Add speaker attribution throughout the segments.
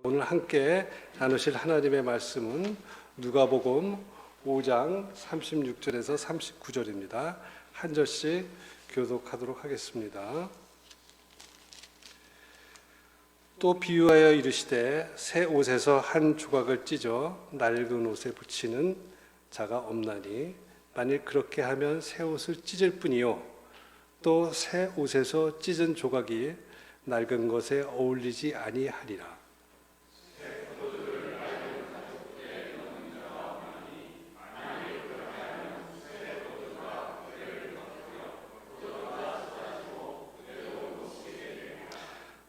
Speaker 1: 오늘 함께 나누실 하나님의 말씀은 누가복음 5장 36절에서 39절입니다. 한 절씩 교독하도록 하겠습니다. 또 비유하여 이르시되 새 옷에서 한 조각을 찢어 낡은 옷에 붙이는 자가 없나니 만일 그렇게 하면 새 옷을 찢을 뿐이요 또 새 옷에서 찢은 조각이 낡은 것에 어울리지 아니하리라.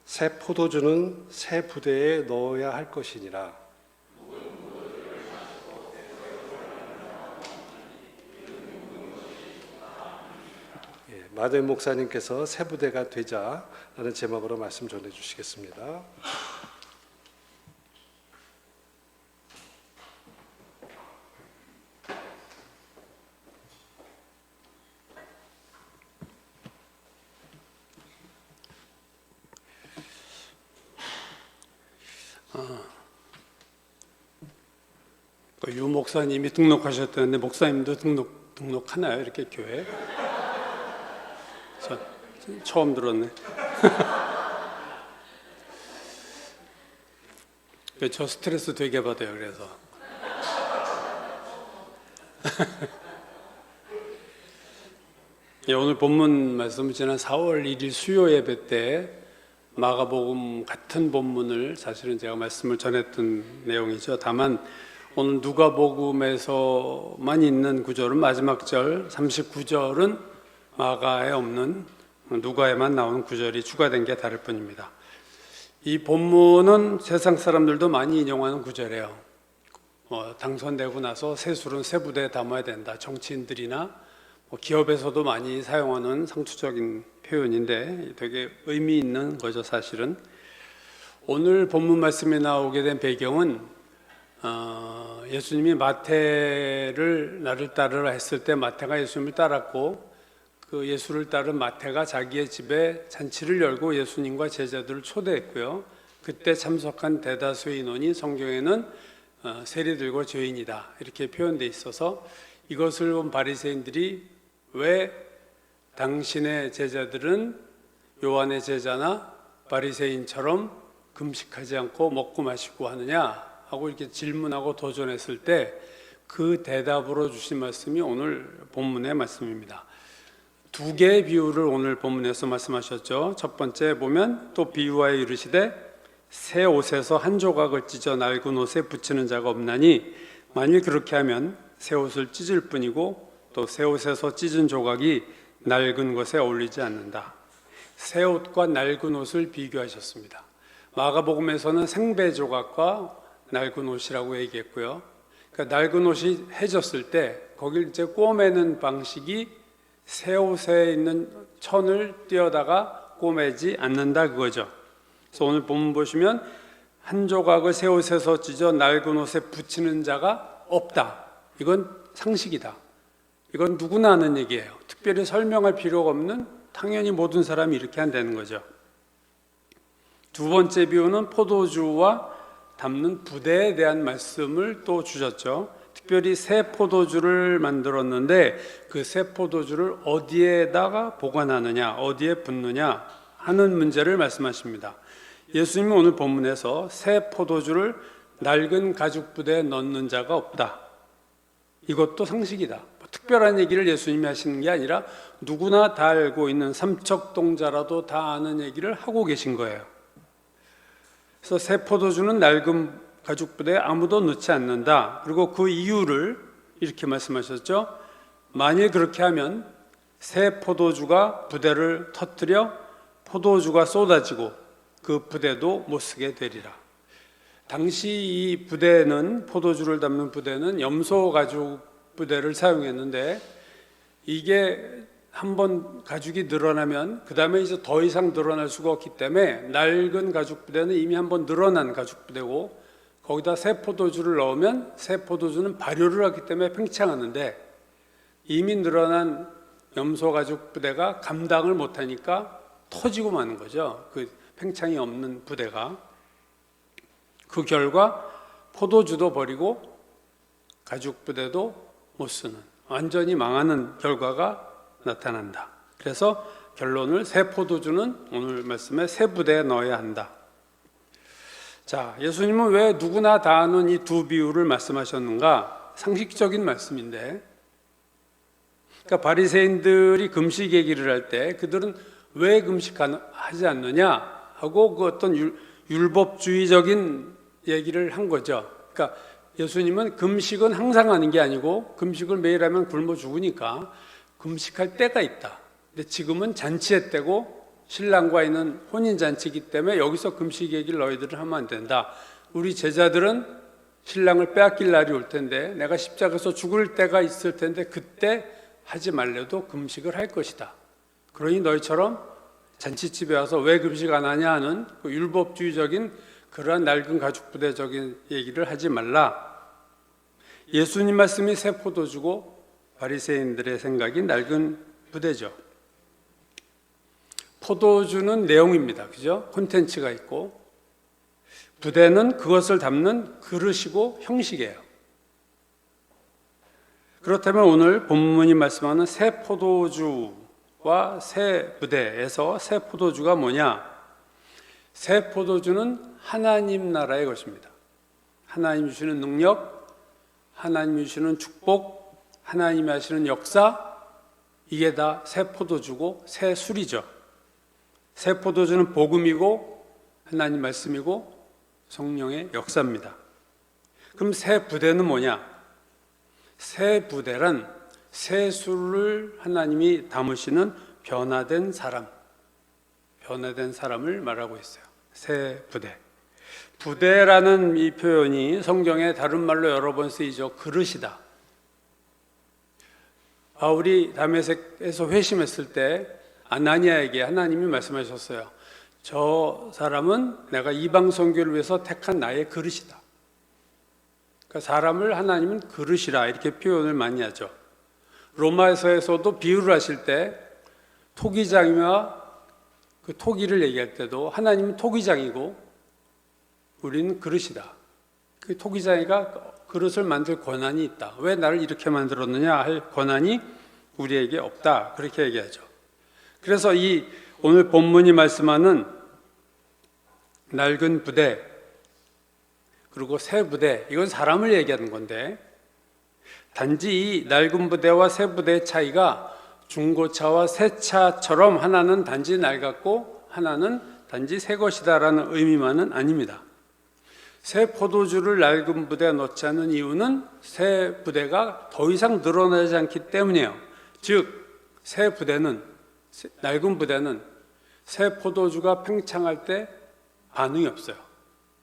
Speaker 1: 새 포도주는 새 부대에 넣어야 할 것이니라. 마대 목사님께서 새 부대가 되자라는 제목으로 말씀 전해 주시겠습니다.
Speaker 2: 유 목사님이 등록하셨다는데 목사님도 등록하나요? 이렇게 교회? 저 처음 들었네. 저 스트레스 되게 받아요. 그래서 오늘 본문 말씀은 지난 4월 1일 수요 예배 때 마가복음 같은 본문을 사실은 제가 말씀을 전했던 내용이죠. 다만 오늘 누가복음에서만 있는 구절은 마지막 절 39절은 마가에 없는 누가에만 나오는 구절이 추가된 게 다를 뿐입니다. 이 본문은 세상 사람들도 많이 인용하는 구절이에요. 당선되고 나서 세술은 새 부대에 담아야 된다. 정치인들이나 기업에서도 많이 사용하는 상투적인 표현인데 되게 의미 있는 거죠. 사실은 오늘 본문 말씀에 나오게 된 배경은 예수님이 마태를 나를 따르라 했을 때 마태가 예수님을 따랐고 그 예수를 따른 마태가 자기의 집에 잔치를 열고 예수님과 제자들을 초대했고요. 그때 참석한 대다수의 인원이 성경에는 세리들과 죄인이다 이렇게 표현되어 있어서 이것을 본 바리새인들이 왜 당신의 제자들은 요한의 제자나 바리새인처럼 금식하지 않고 먹고 마시고 하느냐 하고 이렇게 질문하고 도전했을 때 그 대답으로 주신 말씀이 오늘 본문의 말씀입니다. 두 개의 비유를 오늘 본문에서 말씀하셨죠. 첫 번째 보면 또 비유하여 이르시되 새 옷에서 한 조각을 찢어 낡은 옷에 붙이는 자가 없나니 만일 그렇게 하면 새 옷을 찢을 뿐이고 또 새 옷에서 찢은 조각이 낡은 것에 어울리지 않는다. 새 옷과 낡은 옷을 비교하셨습니다. 마가복음에서는 생배 조각과 낡은 옷이라고 얘기했고요. 그러니까 낡은 옷이 해졌을 때 거길 이제 꼬매는 방식이 새 옷에 있는 천을 띄어다가 꼬매지 않는다 그거죠. 그래서 오늘 본문 보시면 한 조각을 새 옷에서 찢어 낡은 옷에 붙이는 자가 없다. 이건 상식이다. 이건 누구나 아는 얘기예요. 특별히 설명할 필요가 없는 당연히 모든 사람이 이렇게 한다는 거죠. 두 번째 비유는 포도주와 담는 부대에 대한 말씀을 또 주셨죠. 특별히 새 포도주를 만들었는데 그 새 포도주를 어디에다가 보관하느냐, 어디에 붓느냐 하는 문제를 말씀하십니다. 예수님은 오늘 본문에서 새 포도주를 낡은 가죽 부대에 넣는 자가 없다. 이것도 상식이다. 특별한 얘기를 예수님이 하시는 게 아니라 누구나 다 알고 있는 삼척동자라도 다 아는 얘기를 하고 계신 거예요. 그래서 새 포도주는 낡은 가죽 부대에 아무도 넣지 않는다. 그리고 그 이유를 이렇게 말씀하셨죠. 만일 그렇게 하면 새 포도주가 부대를 터뜨려 포도주가 쏟아지고 그 부대도 못 쓰게 되리라. 당시 이 부대는 포도주를 담는 부대는 염소 가죽 부대를 사용했는데 이게 한번 가죽이 늘어나면 그 다음에 이제 더 이상 늘어날 수가 없기 때문에 낡은 가죽 부대는 이미 한번 늘어난 가죽 부대고 거기다 새 포도주를 넣으면 새 포도주는 발효를 하기 때문에 팽창하는데 이미 늘어난 염소 가죽 부대가 감당을 못하니까 터지고 마는 거죠. 그 팽창이 없는 부대가. 그 결과 포도주도 버리고 가죽 부대도 못 쓰는 완전히 망하는 결과가 나타난다. 그래서 결론을 새 포도주는 오늘 말씀에 새 부대에 넣어야 한다. 자, 예수님은 왜 누구나 다 아는 이 두 비유를 말씀하셨는가? 상식적인 말씀인데, 그러니까 바리새인들이 금식 얘기를 할 때 그들은 왜 금식하지 않느냐 하고 그 어떤 율법주의적인 얘기를 한 거죠. 그러니까 예수님은 금식은 항상 하는 게 아니고 금식을 매일 하면 굶어 죽으니까 금식할 때가 있다. 근데 지금은 잔치의 때고 신랑과 있는 혼인잔치이기 때문에 여기서 금식 얘기를 너희들은 하면 안 된다. 우리 제자들은 신랑을 빼앗길 날이 올 텐데 내가 십자가에서 죽을 때가 있을 텐데 그때 하지 말래도 금식을 할 것이다. 그러니 너희처럼 잔치집에 와서 왜 금식 안 하냐 하는 그 율법주의적인 그러한 낡은 가죽부대적인 얘기를 하지 말라. 예수님 말씀이 새 포도주고 바리새인들의 생각이 낡은 부대죠. 포도주는 내용입니다. 그죠? 콘텐츠가 있고 부대는 그것을 담는 그릇이고 형식이에요. 그렇다면 오늘 본문이 말씀하는 새 포도주와 새 부대에서 새 포도주가 뭐냐? 새 포도주는 하나님 나라의 것입니다. 하나님 주시는 능력, 하나님 주시는 축복, 하나님이 하시는 역사, 이게 다 새 포도주고 새 술이죠. 새 포도주는 복음이고 하나님 말씀이고 성령의 역사입니다. 그럼 새 부대는 뭐냐? 새 부대란 새 술을 하나님이 담으시는 변화된 사람, 변화된 사람을 말하고 있어요. 새 부대. 부대라는 이 표현이 성경에 다른 말로 여러 번 쓰이죠. 그릇이다. 바울이 다메섹에서 회심했을 때 아나니아에게 하나님이 말씀하셨어요. 저 사람은 내가 이방 선교를 위해서 택한 나의 그릇이다. 그러니까 사람을 하나님은 그릇이라 이렇게 표현을 많이 하죠. 로마서에서도 비유를 하실 때 토기장이와 그 토기를 얘기할 때도 하나님은 토기장이고 우리는 그릇이다. 그 토기장이가 그릇을 만들 권한이 있다. 왜 나를 이렇게 만들었느냐 할 권한이 우리에게 없다. 그렇게 얘기하죠. 그래서 이 오늘 본문이 말씀하는 낡은 부대 그리고 새 부대, 이건 사람을 얘기하는 건데 단지 이 낡은 부대와 새 부대의 차이가 중고차와 새 차처럼 하나는 단지 낡았고 하나는 단지 새 것이다라는 의미만은 아닙니다. 새 포도주를 낡은 부대에 넣지 않는 이유는 새 부대가 더 이상 늘어나지 않기 때문이에요. 즉 새 부대는, 낡은 부대는 새 포도주가 팽창할 때 반응이 없어요.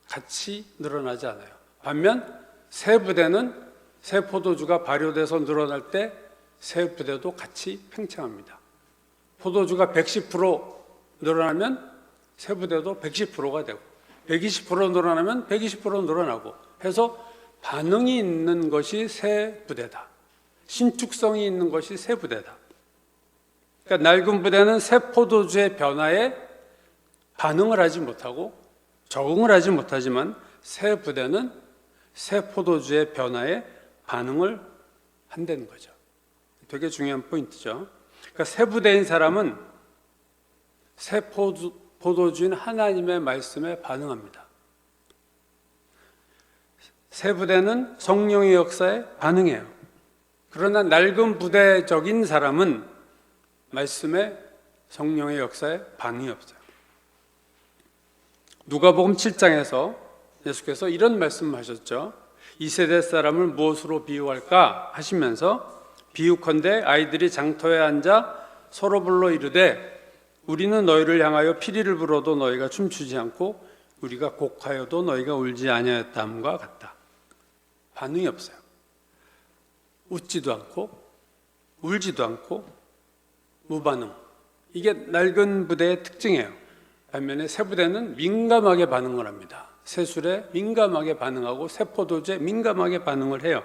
Speaker 2: 같이 늘어나지 않아요. 반면 새 부대는 새 포도주가 발효돼서 늘어날 때 새 부대도 같이 팽창합니다. 포도주가 110% 늘어나면 새 부대도 110%가 되고 120% 늘어나면 120% 늘어나고 해서 반응이 있는 것이 새 부대다. 신축성이 있는 것이 새 부대다. 그러니까 낡은 부대는 새 포도주의 변화에 반응을 하지 못하고 적응을 하지 못하지만 새 부대는 새 포도주의 변화에 반응을 한다는 거죠. 되게 중요한 포인트죠. 그러니까 새 부대인 사람은 새 포도주인 하나님의 말씀에 반응합니다. 새 부대는 성령의 역사에 반응해요. 그러나 낡은 부대적인 사람은 말씀에 성령의 역사에 반응이 없어요. 누가복음 7장에서 예수께서 이런 말씀을 하셨죠. 이 세대 사람을 무엇으로 비유할까 하시면서 비유컨대 아이들이 장터에 앉아 서로 불러 이르되 우리는 너희를 향하여 피리를 불어도 너희가 춤추지 않고 우리가 곡하여도 너희가 울지 아니하였다함과 같다. 반응이 없어요. 웃지도 않고 울지도 않고 무반응. 이게 낡은 부대의 특징이에요. 반면에 새 부대는 민감하게 반응을 합니다. 새 술에 민감하게 반응하고 새 포도주에 민감하게 반응을 해요.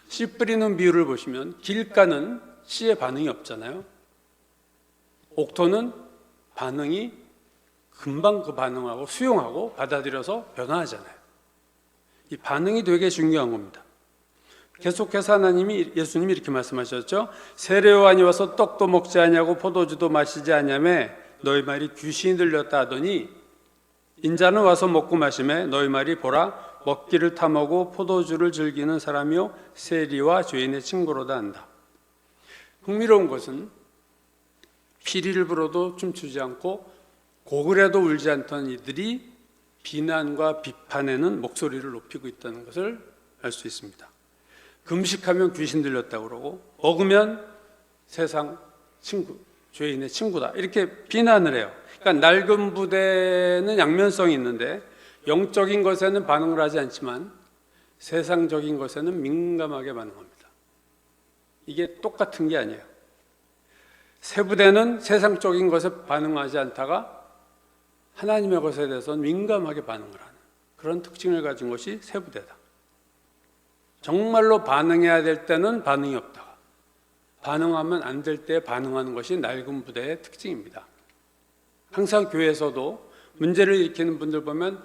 Speaker 2: 씨 뿌리는 비유를 보시면 길가는 씨에 반응이 없잖아요. 옥토는 반응이 금방 그 반응하고 수용하고 받아들여서 변화하잖아요. 이 반응이 되게 중요한 겁니다. 계속해서 예수님이 이렇게 말씀하셨죠. 세례 요한이 와서 떡도 먹지 아니하고 포도주도 마시지 아니하며 너희 말이 귀신이 들렸다 하더니 인자는 와서 먹고 마시매 너희 말이 보라 먹기를 탐하고 포도주를 즐기는 사람이요 세리와 죄인의 친구로다 한다. 흥미로운 것은 피리를 불어도 춤추지 않고 고글에도 울지 않던 이들이 비난과 비판에는 목소리를 높이고 있다는 것을 알 수 있습니다. 금식하면 귀신 들렸다고 그러고 먹으면 세상 친구, 죄인의 친구다 이렇게 비난을 해요. 그러니까 낡은 부대는 양면성이 있는데 영적인 것에는 반응을 하지 않지만 세상적인 것에는 민감하게 반응합니다. 이게 똑같은 게 아니에요. 새 부대는 세상적인 것에 반응하지 않다가 하나님의 것에 대해서는 민감하게 반응을 하는 그런 특징을 가진 것이 새 부대다. 정말로 반응해야 될 때는 반응이 없다가 반응하면 안 될 때 반응하는 것이 낡은 부대의 특징입니다. 항상 교회에서도 문제를 일으키는 분들 보면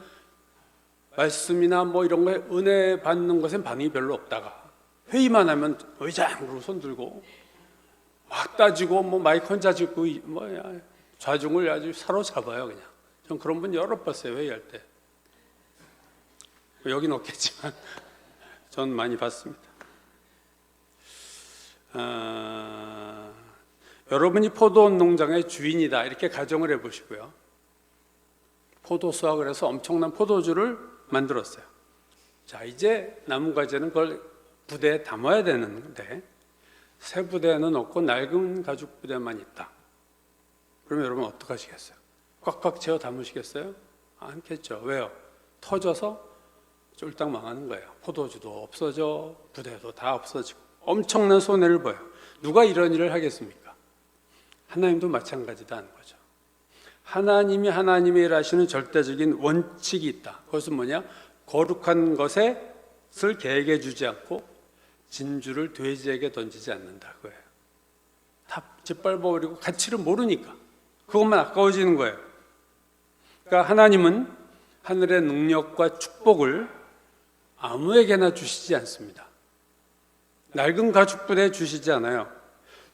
Speaker 2: 말씀이나 뭐 이런 거에 은혜 받는 것엔 반응이 별로 없다가 회의만 하면 의장으로 손 들고 막 따지고 뭐 마이크 혼자 짚고 뭐야 좌중을 아주 사로잡아요. 그냥 전 그런 분 여러 봤어요. 회의할 때. 여긴 없겠지만 전 많이 봤습니다. 여러분이 포도원 농장의 주인이다 이렇게 가정을 해보시고요. 포도 수확을 해서 엄청난 포도주를 만들었어요. 자, 이제 남은 과제는 그걸 부대에 담아야 되는데 새 부대는 없고 낡은 가죽 부대만 있다. 그러면 여러분 어떡하시겠어요? 꽉꽉 채워 담으시겠어요? 않겠죠. 왜요? 터져서 쫄딱 망하는 거예요. 포도주도 없어져, 부대도 다 없어지고 엄청난 손해를 봐요. 누가 이런 일을 하겠습니까? 하나님도 마찬가지다는 거죠. 하나님이 하나님의 일하시는 절대적인 원칙이 있다. 그것은 뭐냐? 거룩한 것을 개에게 주지 않고 진주를 돼지에게 던지지 않는다. 그거예요. 다 짓밟아버리고 가치를 모르니까 그것만 아까워지는 거예요. 그러니까 하나님은 하늘의 능력과 축복을 아무에게나 주시지 않습니다. 낡은 가죽부대에 주시지 않아요.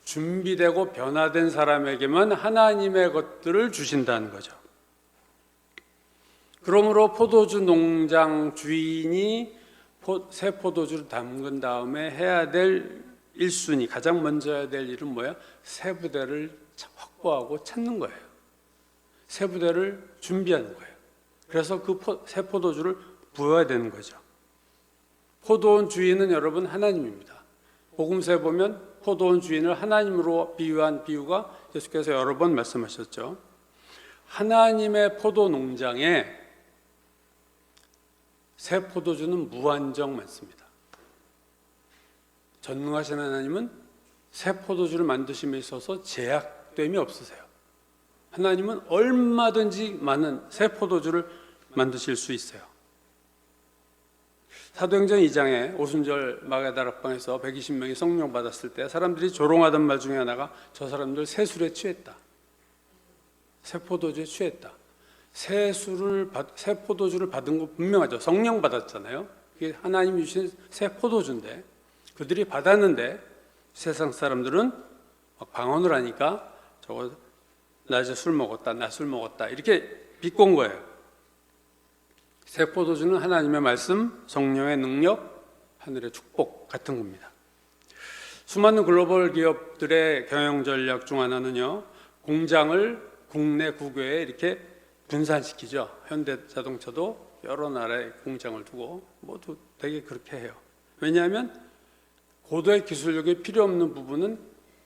Speaker 2: 준비되고 변화된 사람에게만 하나님의 것들을 주신다는 거죠. 그러므로 포도주 농장 주인이 새 포도주를 담근 다음에 해야 될 1순위, 가장 먼저 해야 될 일은 뭐야? 새 부대를 확보하고 찾는 거예요. 새 부대를 준비하는 거예요. 그래서 그 새 포도주를 부어야 되는 거죠. 포도원 주인은 여러분 하나님입니다. 복음서에 보면 포도원 주인을 하나님으로 비유한 비유가 예수께서 여러 번 말씀하셨죠. 하나님의 포도 농장에 새 포도주는 무한정 많습니다. 전능하신 하나님은 새 포도주를 만드심에 있어서 제약됨이 없으세요. 하나님은 얼마든지 많은 새 포도주를 만드실 수 있어요. 사도행전 2장에 오순절 마가다락방에서 120명이 성령 받았을 때 사람들이 조롱하던 말 중에 하나가 저 사람들 새 술에 취했다. 새 포도주에 취했다. 새 포도주를 받은 거 분명하죠. 성령 받았잖아요. 그게 하나님이 주신 새 포도주인데 그들이 받았는데 세상 사람들은 막 방언을 하니까 저거 나 이제 술 먹었다, 나 술 먹었다 이렇게 비꼰 거예요. 새 포도주는 하나님의 말씀, 성령의 능력, 하늘의 축복 같은 겁니다. 수많은 글로벌 기업들의 경영 전략 중 하나는요, 공장을 국내 국외에 이렇게 분산시키죠. 현대자동차도 여러 나라에 공장을 두고 모두 되게 그렇게 해요. 왜냐하면 고도의 기술력이 필요 없는 부분은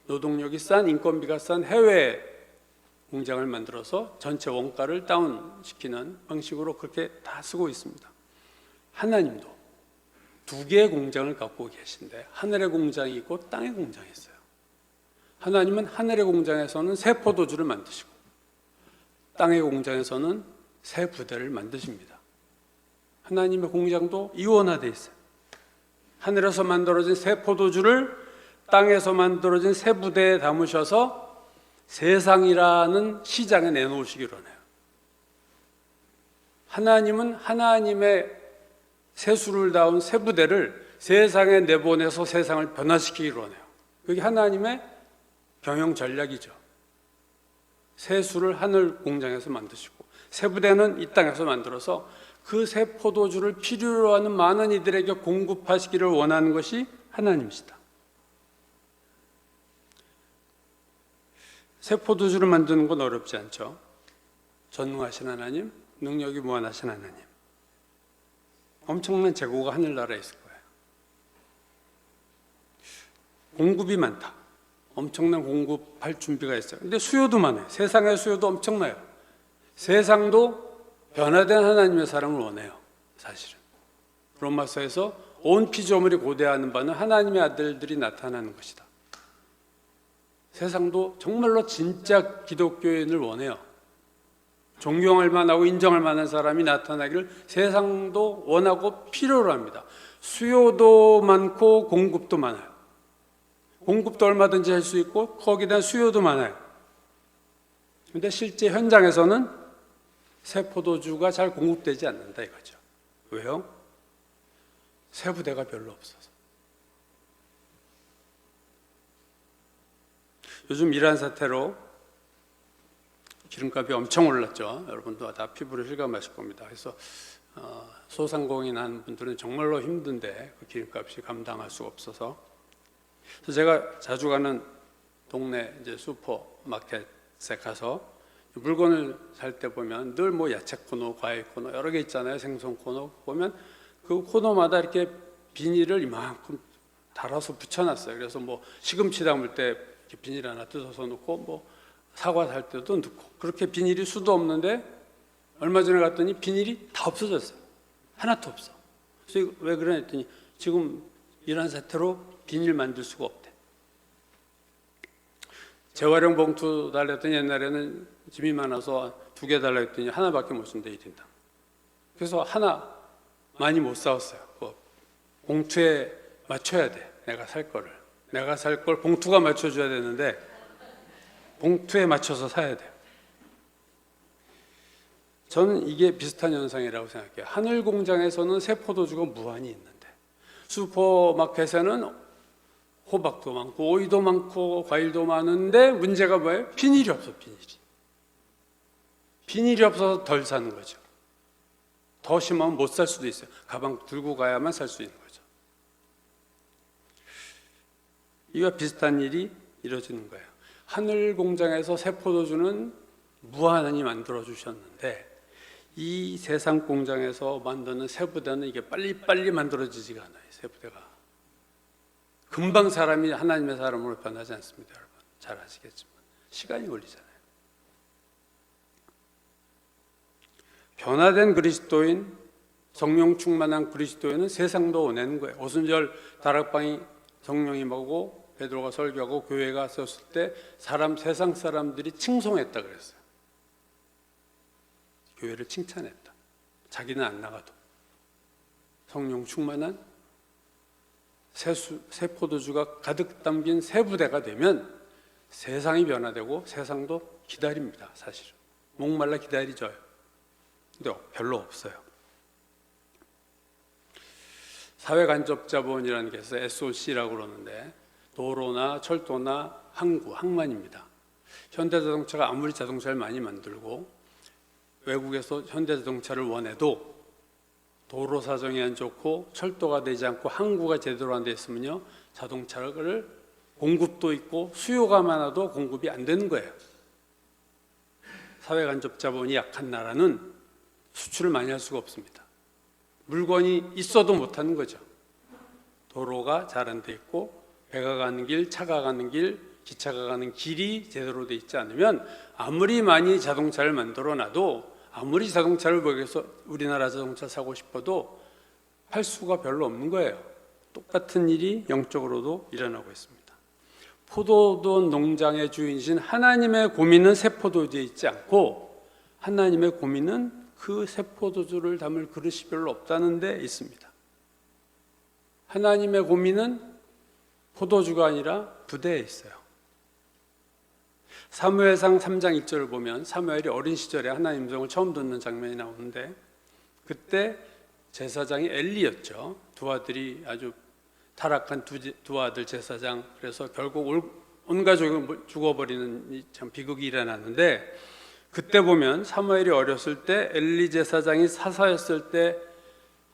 Speaker 2: 노동력이 싼, 인건비가 싼 해외 공장을 만들어서 전체 원가를 다운시키는 방식으로 그렇게 다 쓰고 있습니다. 하나님도 두 개의 공장을 갖고 계신데 하늘의 공장이 있고 땅의 공장이 있어요. 하나님은 하늘의 공장에서는 새 포도주를 만드시고 땅의 공장에서는 새 부대를 만드십니다. 하나님의 공장도 이원화되어 있어요. 하늘에서 만들어진 새 포도주를 땅에서 만들어진 새 부대에 담으셔서 세상이라는 시장에 내놓으시기로 하네요. 하나님은 하나님의 세수를 다운 세 부대를 세상에 내보내서 세상을 변화시키기로 하네요. 그게 하나님의 경영 전략이죠. 세수를 하늘 공장에서 만드시고 세 부대는 이 땅에서 만들어서 그 새 포도주를 필요로 하는 많은 이들에게 공급하시기를 원하는 것이 하나님이시다. 새 포도주를 만드는 건 어렵지 않죠. 전능하신 하나님, 능력이 무한하신 하나님. 엄청난 재고가 하늘나라에 있을 거예요. 공급이 많다. 엄청난 공급할 준비가 있어요. 근데 수요도 많아요. 세상의 수요도 엄청나요. 세상도 변화된 하나님의 사랑을 원해요. 사실은 로마서에서 온 피조물이 고대하는 바는 하나님의 아들들이 나타나는 것이다. 세상도 정말로 진짜 기독교인을 원해요. 존경할 만하고 인정할 만한 사람이 나타나기를 세상도 원하고 필요로 합니다. 수요도 많고 공급도 많아요. 공급도 얼마든지 할 수 있고 거기에 대한 수요도 많아요. 그런데 실제 현장에서는 새 포도주가 잘 공급되지 않는다 이거죠. 왜요? 새 부대가 별로 없어서. 요즘 이란 사태로 기름값이 엄청 올랐죠. 여러분도 다 피부를 실감하실 겁니다. 그래서 소상공인 한 분들은 정말로 힘든데 그 기름값이 감당할 수가 없어서. 그래서 제가 자주 가는 동네 이제 슈퍼마켓에 가서 물건을 살 때 보면 늘 뭐 야채 코너, 과일 코너 여러 개 있잖아요. 생선 코너 보면 그 코너마다 이렇게 비닐을 이만큼 달아서 붙여놨어요. 그래서 뭐 시금치 담을 때 이렇게 비닐 하나 뜯어서 넣고 뭐 사과 살 때도 넣고 그렇게 비닐이 수도 없는데 얼마 전에 갔더니 비닐이 다 없어졌어요. 하나도 없어. 그래서 왜 그러냐 했더니 지금 이런 사태로 비닐 만들 수가 없대. 재활용 봉투 달라 했더니 옛날에는 짐이 많아서 2개 달라 했더니 하나밖에 못 쓴대 1인당. 그래서 하나 많이 못 사왔어요. 그 봉투에 맞춰야 돼. 내가 살 걸 봉투가 맞춰줘야 되는데 봉투에 맞춰서 사야 돼요. 저는 이게 비슷한 현상이라고 생각해요. 하늘 공장에서는 새 포도주가 무한히 있는데 슈퍼마켓에는 호박도 많고 오이도 많고 과일도 많은데 문제가 뭐예요? 비닐이 없어. 비닐이 없어서 덜 사는 거죠. 더 심하면 못 살 수도 있어요. 가방 들고 가야만 살 수 있는 거죠. 이와 비슷한 일이 이루어지는 거예요. 하늘 공장에서 새 포도주는 무한히 만들어 주셨는데 이 세상 공장에서 만드는 새 부대는 이게 빨리 만들어지지가 않아요. 새 부대가 금방 사람이 하나님의 사람으로 변하지 않습니다. 여러분 잘 아시겠지만 시간이 걸리잖아요. 변화된 그리스도인, 성령 충만한 그리스도인은 세상도 원하는 거예요. 오순절 다락방이 성령이 먹고 베드로가 설교하고 교회가 썼을 때 세상 사람들이 칭송했다 그랬어요. 교회를 칭찬했다. 자기는 안 나가도 성령 충만한 새 포도주가 가득 담긴 새 부대가 되면 세상이 변화되고 세상도 기다립니다. 사실은 목말라 기다리죠. 근데 별로 없어요. 사회간접자본이라는 게 있어요. SOC라고 그러는데 도로나 철도나 항만입니다. 현대자동차가 아무리 자동차를 많이 만들고 외국에서 현대자동차를 원해도 도로 사정이 안 좋고 철도가 되지 않고 항구가 제대로 안 돼 있으면요 자동차를 공급도 있고 수요가 많아도 공급이 안 되는 거예요. 사회간접자본이 약한 나라는 수출을 많이 할 수가 없습니다. 물건이 있어도 못하는 거죠. 도로가 잘 안 돼 있고 배가 가는 길, 차가 가는 길, 기차가 가는 길이 제대로 돼 있지 않으면 아무리 많이 자동차를 만들어 놔도 아무리 자동차를 모여서 우리나라 자동차 사고 싶어도 할 수가 별로 없는 거예요. 똑같은 일이 영적으로도 일어나고 있습니다. 포도원 농장의 주인이신 하나님의 고민은 새 포도주에 있지 않고 하나님의 고민은 그 새 포도주를 담을 그릇이 별로 없다는 데 있습니다. 하나님의 고민은 포도주가 아니라 부대에 있어요. 사무엘상 3장 1절을 보면 사무엘이 어린 시절에 하나님 음성을 처음 듣는 장면이 나오는데 그때 제사장이 엘리였죠. 두 아들이 아주 타락한 두 아들 제사장. 그래서 결국 온 가족이 죽어버리는 이 참 비극이 일어났는데, 그때 보면 사무엘이 어렸을 때 엘리 제사장이 사사였을 때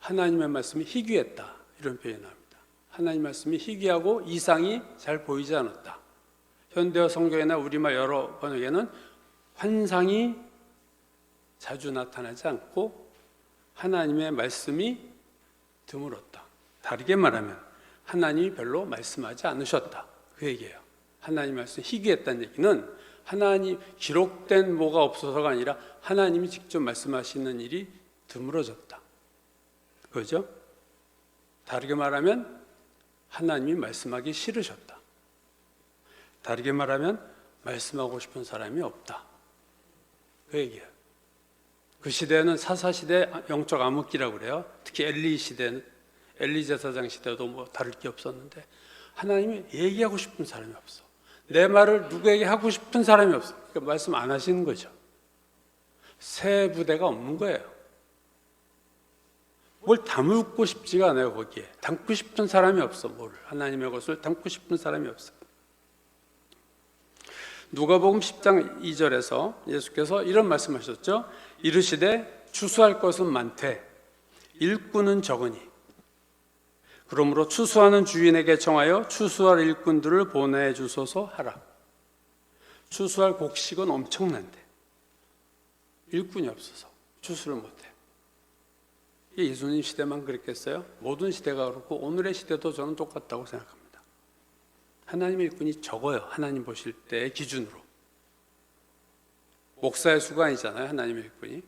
Speaker 2: 하나님의 말씀이 희귀했다, 이런 표현이 나옵니다. 하나님 말씀이 희귀하고 이상이 잘 보이지 않았다. 현대어 성경이나 우리말 여러 번역에는 환상이 자주 나타나지 않고 하나님의 말씀이 드물었다. 다르게 말하면 하나님이 별로 말씀하지 않으셨다, 그 얘기예요. 하나님 말씀이 희귀했다는 얘기는 하나님 기록된 뭐가 없어서가 아니라 하나님이 직접 말씀하시는 일이 드물어졌다, 그죠? 다르게 말하면 하나님이 말씀하기 싫으셨다. 다르게 말하면 말씀하고 싶은 사람이 없다, 그 얘기예요. 그 시대는 사사시대 영적 암흑기라고 그래요. 특히 엘리 시대는, 엘리 제사장 시대도 뭐 다를 게 없었는데 하나님이 얘기하고 싶은 사람이 없어. 내 말을 누구에게 하고 싶은 사람이 없어. 그러니까 말씀 안 하시는 거죠. 새 부대가 없는 거예요. 뭘 담고 싶지가 않아요. 거기에 담고 싶은 사람이 없어. 뭘 하나님의 것을 담고 싶은 사람이 없어. 누가복음 10장 2절에서 예수께서 이런 말씀하셨죠. 이르시되 추수할 것은 많되 일꾼은 적으니 그러므로 추수하는 주인에게 청하여 추수할 일꾼들을 보내주소서 하라. 추수할 곡식은 엄청난데 일꾼이 없어서 추수를 못해. 예수님 시대만 그랬겠어요? 모든 시대가 그렇고 오늘의 시대도 저는 똑같다고 생각합니다. 하나님의 일꾼이 적어요. 하나님 보실 때의 기준으로. 목사의 수가 아니잖아요, 하나님의 일꾼이.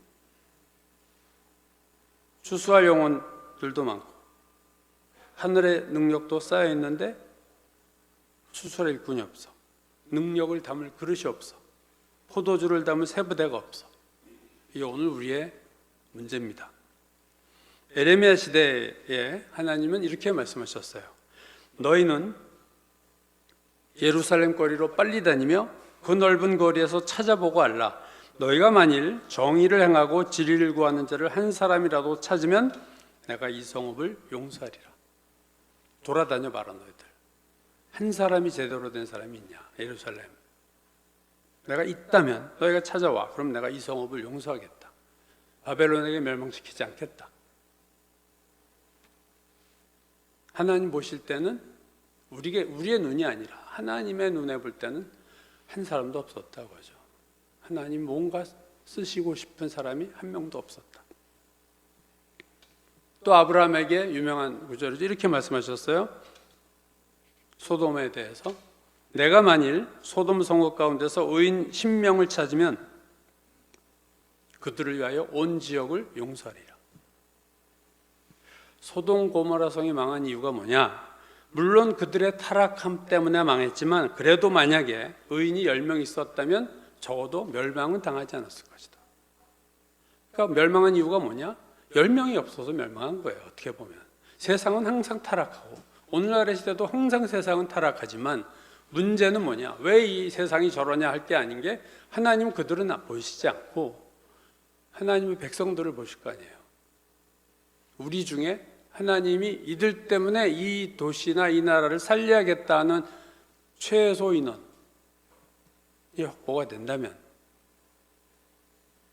Speaker 2: 추수할 영혼들도 많고 하늘의 능력도 쌓여 있는데 추수할 일꾼이 없어. 능력을 담을 그릇이 없어. 포도주를 담을 세부대가 없어. 이게 오늘 우리의 문제입니다. 에레미야 시대에 하나님은 이렇게 말씀하셨어요. 너희는 예루살렘 거리로 빨리 다니며 그 넓은 거리에서 찾아보고 알라. 너희가 만일 정의를 행하고 진리를 구하는 자를 한 사람이라도 찾으면 내가 이 성읍을 용서하리라. 돌아다녀 봐라. 너희들 한 사람이 제대로 된 사람이 있냐? 예루살렘 내가 있다면 너희가 찾아와. 그럼 내가 이 성읍을 용서하겠다. 바벨론에게 멸망시키지 않겠다. 하나님 보실 때는 우리의 눈이 아니라 하나님의 눈에 볼 때는 한 사람도 없었다고 하죠. 하나님 뭔가 쓰시고 싶은 사람이 한 명도 없었다. 또 아브라함에게 유명한 구절이죠. 이렇게 말씀하셨어요. 소돔에 대해서 내가 만일 소돔 성읍 가운데서 의인 10명을 찾으면 그들을 위하여 온 지역을 용서하리라. 소돔 고모라 성이 망한 이유가 뭐냐? 물론 그들의 타락함 때문에 망했지만 그래도 만약에 의인이 10명 있었다면 적어도 멸망은 당하지 않았을 것이다. 그러니까 멸망한 이유가 뭐냐? 10명이 없어서 멸망한 거예요. 어떻게 보면 세상은 항상 타락하고 오늘날의 시대도 항상 세상은 타락하지만 문제는 뭐냐? 왜 이 세상이 저러냐 할 게 아닌 게 하나님은 그들은 보이시지 않고 하나님의 백성들을 보실 거 아니에요. 우리 중에 하나님이 이들 때문에 이 도시나 이 나라를 살려야겠다는 최소 인원이 확보가 된다면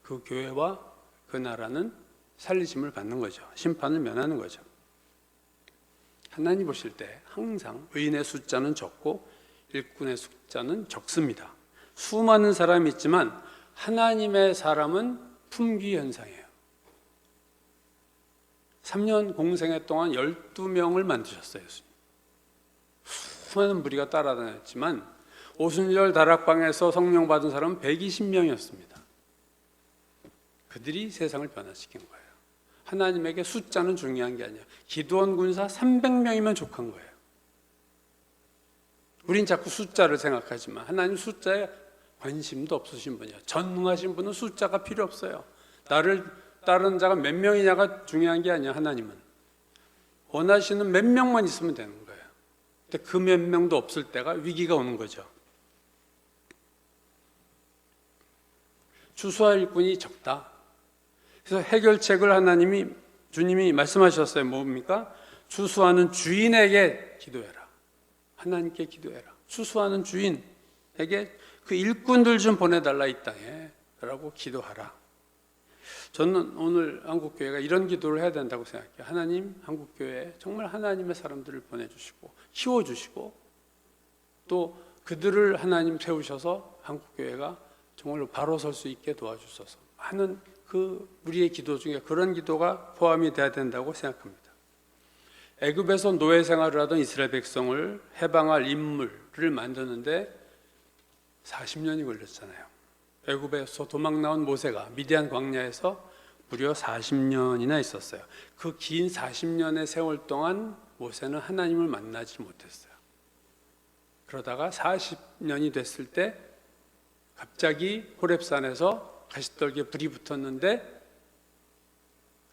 Speaker 2: 그 교회와 그 나라는 살리심을 받는 거죠. 심판을 면하는 거죠. 하나님 보실 때 항상 의인의 숫자는 적고 일꾼의 숫자는 적습니다. 수많은 사람이 있지만 하나님의 사람은 품귀 현상이에요. 3년 공생애 동안 12명을 만드셨어요. 수많은 무리가 따라다녔지만 오순절 다락방에서 성령 받은 사람은 120명이었습니다. 그들이 세상을 변화시킨 거예요. 하나님에게 숫자는 중요한 게 아니에요. 기드온 군사 300명이면 족한 거예요. 우린 자꾸 숫자를 생각하지만 하나님 숫자에 관심도 없으신 분이에요. 전능하신 분은 숫자가 필요 없어요. 나를 따르는 자가 몇 명이냐가 중요한 게 아니에요. 하나님은 원하시는 몇 명만 있으면 되는 거예요. 근데 그 몇 명도 없을 때가 위기가 오는 거죠. 추수할 일꾼이 적다. 그래서 해결책을 하나님이 주님이 말씀하셨어요. 뭡니까? 추수하는 주인에게 기도해라. 하나님께 기도해라. 추수하는 주인에게 그 일꾼들 좀 보내달라 이 땅에 라고 기도하라. 저는 오늘 한국교회가 이런 기도를 해야 된다고 생각해요. 하나님, 한국교회에 정말 하나님의 사람들을 보내주시고 키워주시고 또 그들을 하나님 세우셔서 한국교회가 정말로 바로 설 수 있게 도와주셔서 하는 그 우리의 기도 중에 그런 기도가 포함이 돼야 된다고 생각합니다. 애굽에서 노예 생활을 하던 이스라엘 백성을 해방할 인물을 만드는데 40년이 걸렸잖아요. 애굽에서 도망 나온 모세가 미디안 광야에서 무려 40년이나 있었어요. 그 긴 40년의 세월 동안 모세는 하나님을 만나지 못했어요. 그러다가 40년이 됐을 때 갑자기 호렙산에서 가시떨기에 불이 붙었는데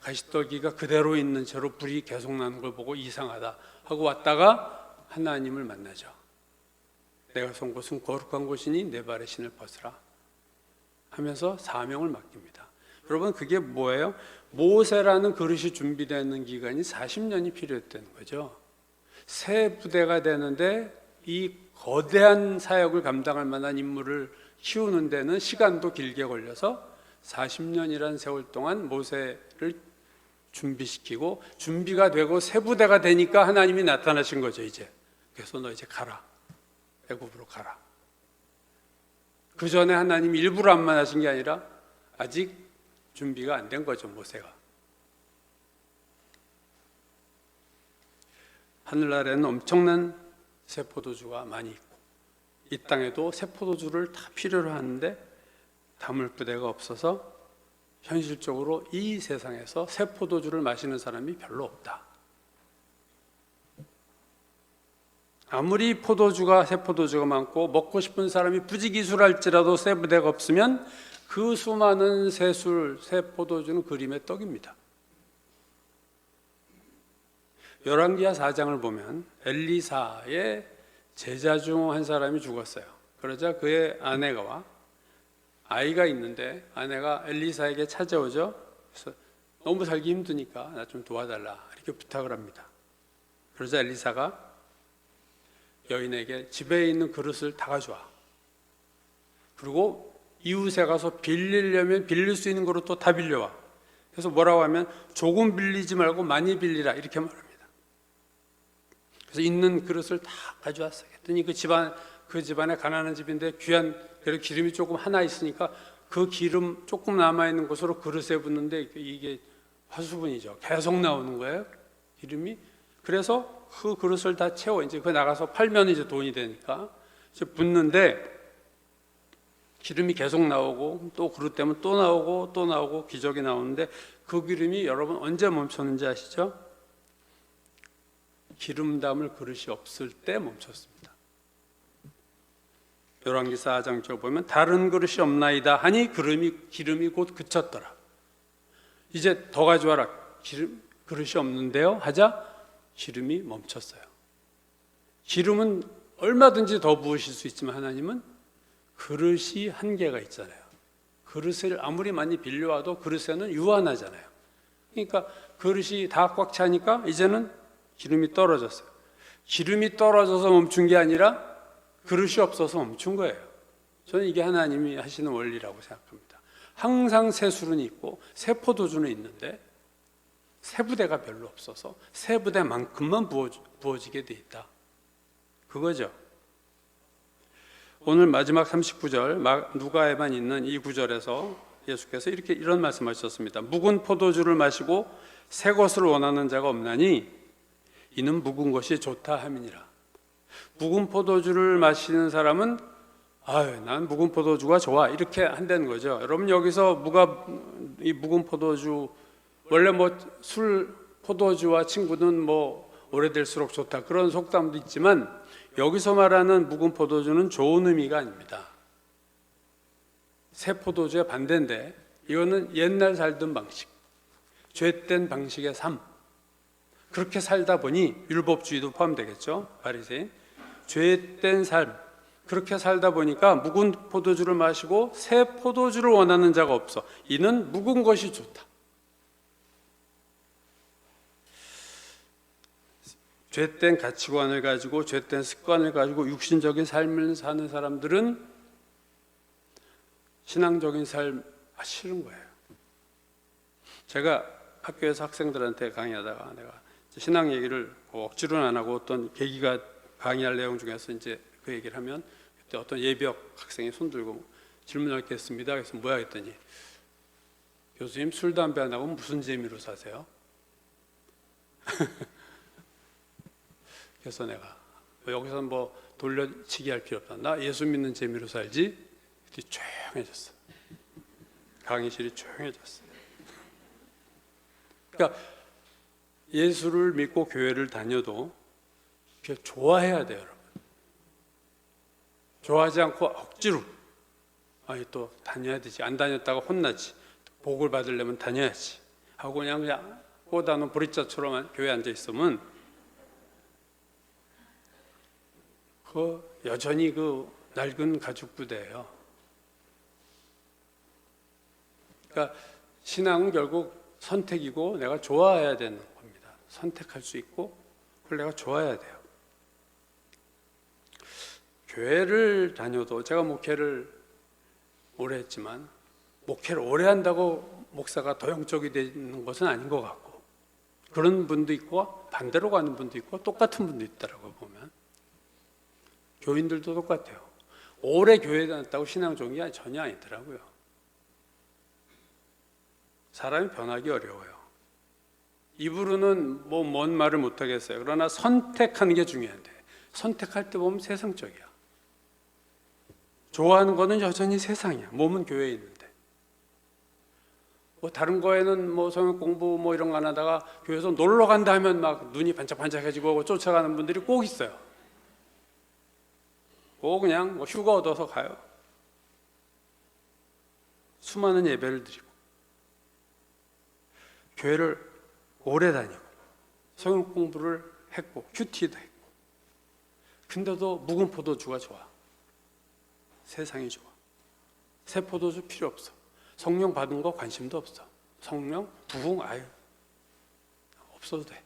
Speaker 2: 가시떨기가 그대로 있는 채로 불이 계속 나는 걸 보고 이상하다 하고 왔다가 하나님을 만나죠. 내가 선 곳은 거룩한 곳이니 내 발의 신을 벗으라 하면서 사명을 맡깁니다. 여러분 그게 뭐예요? 모세라는 그릇이 준비되는 기간이 40년이 필요했다는 거죠. 새 부대가 되는데 이 거대한 사역을 감당할 만한 인물을 키우는 데는 시간도 길게 걸려서 40년이라는 세월 동안 모세를 준비시키고 준비가 되고 새 부대가 되니까 하나님이 나타나신 거죠. 이제 그래서 너 이제 가라. 애굽으로 가라. 그 전에 하나님이 일부러 안 만나신 게 아니라 아직 준비가 안 된 거죠. 모세가. 하늘나라에는 엄청난 새 포도주가 많이 있고 이 땅에도 새 포도주를 다 필요로 하는데 담을 부대가 없어서 현실적으로 이 세상에서 새 포도주를 마시는 사람이 별로 없다. 아무리 새 포도주가 많고 먹고 싶은 사람이 부지기수랄지라도 새 부대가 없으면 그 수많은 새 포도주는 그림의 떡입니다. 열왕기하 4장을 보면 엘리사의 제자 중 한 사람이 죽었어요. 그러자 그의 아내가 아이가 있는데 아내가 엘리사에게 찾아오죠. 그래서 너무 살기 힘드니까 나 좀 도와달라 이렇게 부탁을 합니다. 그러자 엘리사가 여인에게 집에 있는 그릇을 다 가져와. 그리고 이웃에 가서 빌리려면 빌릴 수 있는 그릇도 다 빌려와. 그래서 뭐라고 하면 조금 빌리지 말고 많이 빌리라 이렇게 말합니다. 그래서 있는 그릇을 다 가져왔어요. 그랬더니 그 집안에 가난한 집인데 귀한 기름이 조금 하나 있으니까 그 기름 조금 남아 있는 곳으로 그릇에 붓는데 이게 화수분이죠. 계속 나오는 거예요. 기름이. 그래서 그 그릇을 다 채워 이제 그 나가서 팔면 이제 돈이 되니까 이제 붓는데 기름이 계속 나오고 또 그릇 되면 또 나오고 또 나오고 기적이 나오는데 그 기름이 여러분 언제 멈췄는지 아시죠? 기름 담을 그릇이 없을 때 멈췄습니다. 열왕기사 4장 보면 다른 그릇이 없나이다 하니 기름이 곧 그쳤더라. 이제 더 가져와라. 그릇이 없는데요 하자 기름이 멈췄어요. 기름은 얼마든지 더 부으실 수 있지만 하나님은 그릇이 한계가 있잖아요. 그릇을 아무리 많이 빌려와도 그릇에는 유한하잖아요. 그러니까 그릇이 다 꽉 차니까 이제는 기름이 떨어졌어요. 기름이 떨어져서 멈춘 게 아니라 그릇이 없어서 멈춘 거예요. 저는 이게 하나님이 하시는 원리라고 생각합니다. 항상 새 술은 있고 새 포도주는 있는데 새 부대가 별로 없어서 새 부대만큼만 부어지게 돼 있다. 그거죠. 오늘 마지막 39절 누가에만 있는 이 구절에서 예수께서 이런 말씀하셨습니다. 묵은 포도주를 마시고 새 것을 원하는 자가 없나니 이는 묵은 것이 좋다 함이니라. 묵은 포도주를 마시는 사람은 난 묵은 포도주가 좋아 이렇게 한다는 거죠. 여러분 여기서 이 묵은 포도주 원래 포도주와 친구는 오래될수록 좋다 그런 속담도 있지만 여기서 말하는 묵은 포도주는 좋은 의미가 아닙니다. 새 포도주의 반대인데 이거는 옛날 살던 방식, 죄된 방식의 삶. 그렇게 살다 보니 율법주의도 포함되겠죠. 바리새인 죄된 삶 그렇게 살다 보니까 묵은 포도주를 마시고 새 포도주를 원하는 자가 없어. 이는 묵은 것이 좋다. 죄된 가치관을 가지고 죄된 습관을 가지고 육신적인 삶을 사는 사람들은 신앙적인 삶 싫은 거예요. 제가 학교에서 학생들한테 강의하다가 내가 신앙 얘기를 억지로는 안 하고 어떤 계기가 강의할 내용 중에서 이제 그 얘기를 하면 그때 어떤 예비역 학생이 손 들고 질문을 겠습니다. 그래서 뭐야 했더니 교수님 술 담배 안 하고 무슨 재미로 사세요? 그래서 내가 여기서 뭐 돌려치기 할 필요 없다. 나 예수 믿는 재미로 살지. 그때 조용해졌어. 강의실이 조용해졌어. 그러니까 예수를 믿고 교회를 다녀도 좋아해야 돼요, 여러분. 좋아하지 않고 억지로 아니 또 다녀야 되지. 안 다녔다가 혼나지. 복을 받으려면 다녀야지 하고 그냥 꽂아놓은 보리자처럼 교회에 앉아 있으면 여전히 그 낡은 가죽 부대예요. 그러니까 신앙은 결국 선택이고 내가 좋아해야 되는 겁니다. 선택할 수 있고 그걸 내가 좋아해야 돼요. 교회를 다녀도 제가 목회를 오래 했지만 목회를 오래 한다고 목사가 더 영적이 되는 것은 아닌 것 같고 그런 분도 있고 반대로 가는 분도 있고 똑같은 분도 있더라고요. 보면 교인들도 똑같아요. 오래 교회 다녔다고 신앙 좋은 게 전혀 아니더라고요. 사람이 변하기 어려워요. 입으로는 뭐 뭔 말을 못 하겠어요. 그러나 선택하는 게 중요한데 선택할 때 보면 세상적이야. 좋아하는 거는 여전히 세상이야. 몸은 교회에 있는데. 뭐 다른 거에는 뭐 성경 공부 뭐 이런 거 안 하다가 교회에서 놀러 간다 하면 막 눈이 반짝반짝해지고 쫓아가는 분들이 꼭 있어요. 꼭 그냥 뭐 휴가 얻어서 가요. 수많은 예배를 드리고 교회를 오래 다니고 성경 공부를 했고 큐티도 했고 근데도 묵은 포도주가 좋아. 세상이 좋아. 새 포도주 필요 없어. 성령 받은 거 관심도 없어. 성령 부흥 아유 없어도 돼.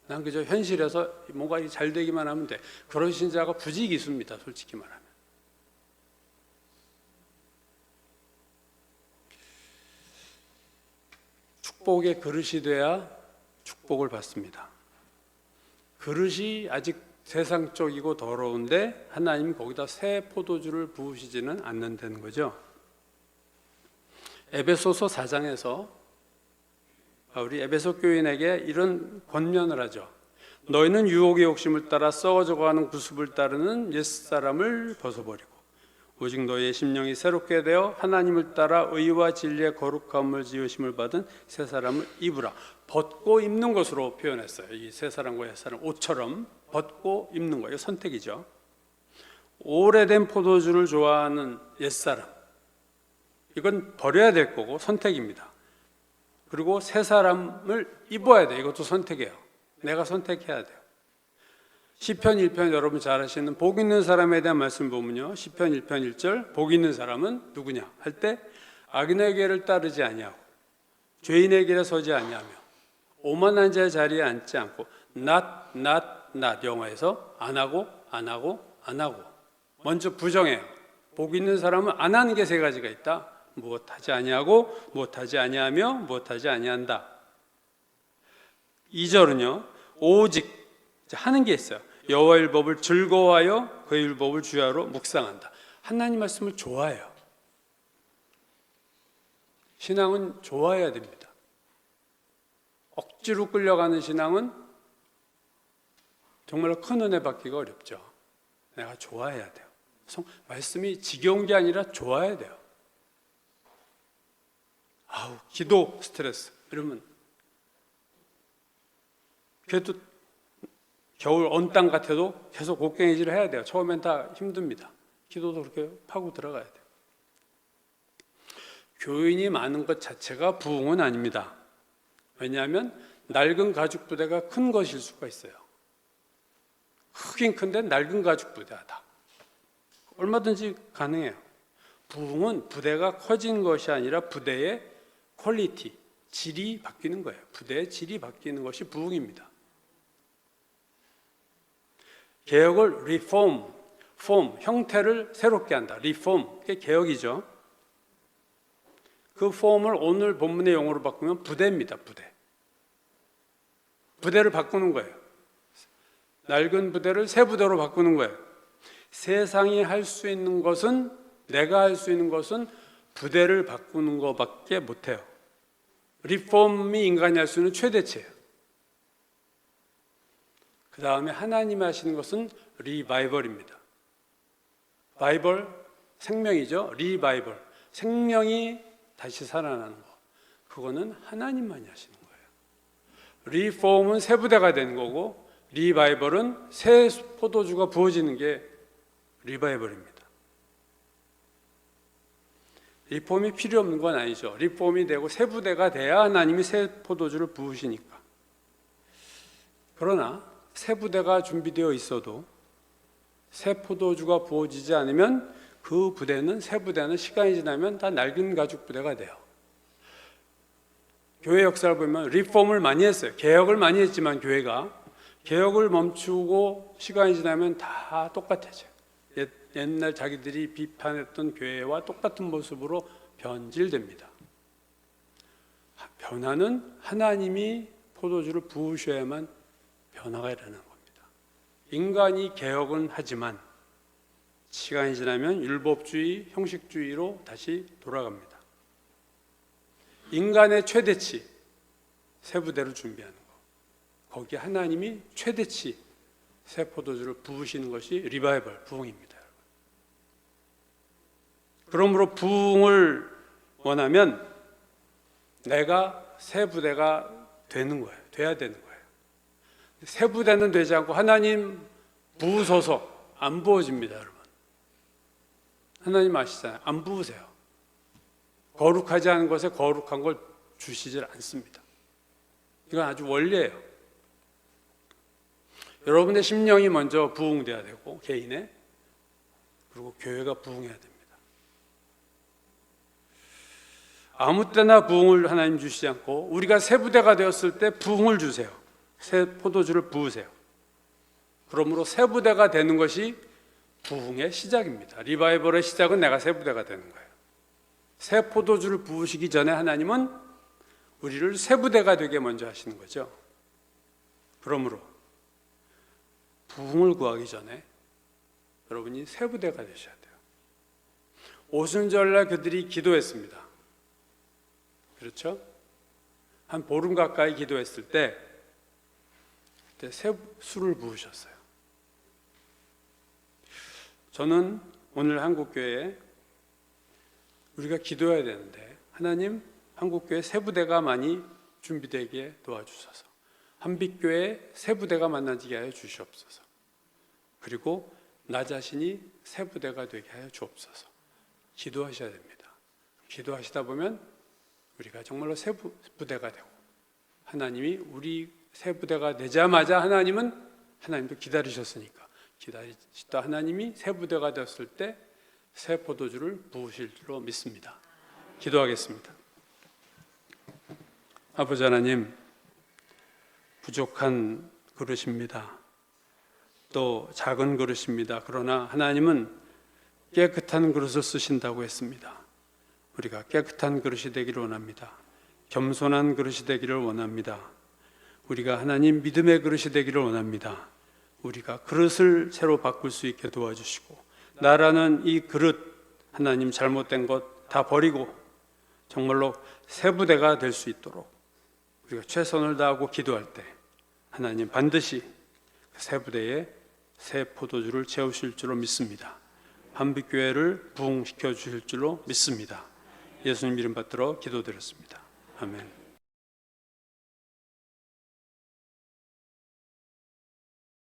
Speaker 2: 난 그저 현실에서 뭔가 잘 되기만 하면 돼. 그런 신자가 부지기수입니다. 솔직히 말하면. 축복의 그릇이 돼야 축복을 받습니다. 그릇이 아직 세상적이고 더러운데 하나님이 거기다 새 포도주를 부으시지는 않는다는 거죠. 에베소서 4장에서 우리 에베소 교인에게 이런 권면을 하죠. 너희는 유혹의 욕심을 따라 썩어져가는 구습을 따르는 옛사람을 벗어버리고 오직 너희의 심령이 새롭게 되어 하나님을 따라 의와 진리의 거룩함을 지으심을 받은 새 사람을 입으라. 벗고 입는 것으로 표현했어요. 이 새 사람과 옛 사람 옷처럼 벗고 입는 거예요. 선택이죠. 오래된 포도주를 좋아하는 옛 사람 이건 버려야 될 거고 선택입니다. 그리고 새 사람을 입어야 돼. 이것도 선택이에요. 내가 선택해야 돼요. 시편 1편 여러분 잘 아시는 복 있는 사람에 대한 말씀을 보면요. 시편 1편 1절 복 있는 사람은 누구냐 할 때 악인의 길을 따르지 아니하고 죄인의 길에 서지 아니하며 오만한 자의 자리에 앉지 않고 not 영어에서 안 하고 먼저 부정해요. 복 있는 사람은 안 하는 게 세 가지가 있다. 무엇하지 아니하고 무엇하지 아니하며 무엇하지 아니한다. 2절은요. 오직 하는 게 있어요. 여호와의 율법을 즐거워하여 그의 율법을 주야로 묵상한다. 하나님 말씀을 좋아해요. 신앙은 좋아해야 됩니다. 억지로 끌려가는 신앙은 정말로 큰 은혜 받기가 어렵죠. 내가 좋아해야 돼요. 말씀이 지겨운 게 아니라 좋아해야 돼요. 기도 스트레스 이러면 그래도 겨울 언 땅 같아도 계속 곡괭이질을 해야 돼요. 처음엔 다 힘듭니다. 기도도 그렇게 파고 들어가야 돼요. 교인이 많은 것 자체가 부흥은 아닙니다. 왜냐하면 낡은 가죽 부대가 큰 것일 수가 있어요. 크긴 큰데 낡은 가죽 부대하다. 얼마든지 가능해요. 부흥은 부대가 커진 것이 아니라 부대의 퀄리티, 질이 바뀌는 거예요. 부대의 질이 바뀌는 것이 부흥입니다. 개혁을 리폼, 폼, 형태를 새롭게 한다. 리폼, 그게 개혁이죠. 그 폼을 오늘 본문의 용어로 바꾸면 부대입니다. 부대. 부대를 바꾸는 거예요. 낡은 부대를 새 부대로 바꾸는 거예요. 세상이 할 수 있는 것은, 내가 할 수 있는 것은 부대를 바꾸는 것밖에 못해요. 리폼이 인간이 할 수 있는 최대치예요. 그 다음에 하나님이 하시는 것은 리바이벌입니다. 바이벌, 생명이죠. 리바이벌, 생명이 다시 살아나는 거. 그거는 하나님만이 하시는 거예요. 리폼은 새 부대가 되는 거고, 리바이벌은 새 포도주가 부어지는 게 리바이벌입니다. 리폼이 필요 없는 건 아니죠. 리폼이 되고 새 부대가 돼야 하나님이 새 포도주를 부으시니까. 그러나 새 부대가 준비되어 있어도 새 포도주가 부어지지 않으면 그 부대는, 새 부대는 시간이 지나면 다 낡은 가죽 부대가 돼요. 교회 역사를 보면 리폼을 많이 했어요. 개혁을 많이 했지만 교회가 개혁을 멈추고 시간이 지나면 다 똑같아져요. 옛날 자기들이 비판했던 교회와 똑같은 모습으로 변질됩니다. 변화는 하나님이 포도주를 부으셔야만 변화가 일어나는 겁니다. 인간이 개혁은 하지만 시간이 지나면 율법주의, 형식주의로 다시 돌아갑니다. 인간의 최대치, 새 부대를 준비하는 거. 거기에 하나님이 최대치 새 포도주를 부으시는 것이 리바이벌, 부흥입니다. 그러므로 부흥을 원하면 내가 새 부대가 되는 거예요. 돼야 되는 거예요. 새 부대는 되지 않고 하나님 부으소서, 안 부어집니다, 여러분. 하나님 아시잖아요. 안 부으세요. 거룩하지 않은 것에 거룩한 걸 주시질 않습니다. 이건 아주 원리예요. 여러분의 심령이 먼저 부흥돼야 되고, 개인의, 그리고 교회가 부흥해야 됩니다. 아무 때나 부흥을 하나님 주시지 않고 우리가 새 부대가 되었을 때 부흥을 주세요. 새 포도주를 부으세요. 그러므로 새 부대가 되는 것이 부흥의 시작입니다. 리바이벌의 시작은 내가 새 부대가 되는 거예요. 새 포도주를 부으시기 전에 하나님은 우리를 새 부대가 되게 먼저 하시는 거죠. 그러므로 부흥을 구하기 전에 여러분이 새 부대가 되셔야 돼요. 오순절날 그들이 기도했습니다. 그렇죠? 한 보름 가까이 기도했을 때 그때 새 술을 부으셨어요. 저는 오늘 한국교회에 우리가 기도해야 되는데, 하나님 한국교회 새 부대가 많이 준비되게 도와주셔서, 한빛교회 새 부대가 만나지게 하여 주시옵소서. 그리고 나 자신이 새 부대가 되게 하여 주옵소서. 기도하셔야 됩니다. 기도하시다 보면 우리가 정말로 새 부대가 되고, 하나님이 우리 새 부대가 되자마자 하나님도 기다리셨으니까, 기다리시다 하나님이 새 부대가 되었을 때 새 포도주를 부으실 줄로 믿습니다. 기도하겠습니다. 아버지 하나님, 부족한 그릇입니다. 또 작은 그릇입니다. 그러나 하나님은 깨끗한 그릇을 쓰신다고 했습니다. 우리가 깨끗한 그릇이 되기를 원합니다. 겸손한 그릇이 되기를 원합니다. 우리가 하나님 믿음의 그릇이 되기를 원합니다. 우리가 그릇을 새로 바꿀 수 있게 도와주시고, 나라는 이 그릇, 하나님 잘못된 것 다 버리고 정말로 새 부대가 될 수 있도록 우리가 최선을 다하고 기도할 때 하나님 반드시 새 부대에 새 포도주를 채우실 줄로 믿습니다. 한빛교회를 부흥시켜 주실 줄로 믿습니다. 예수님 이름 받들어 기도드렸습니다. 아멘.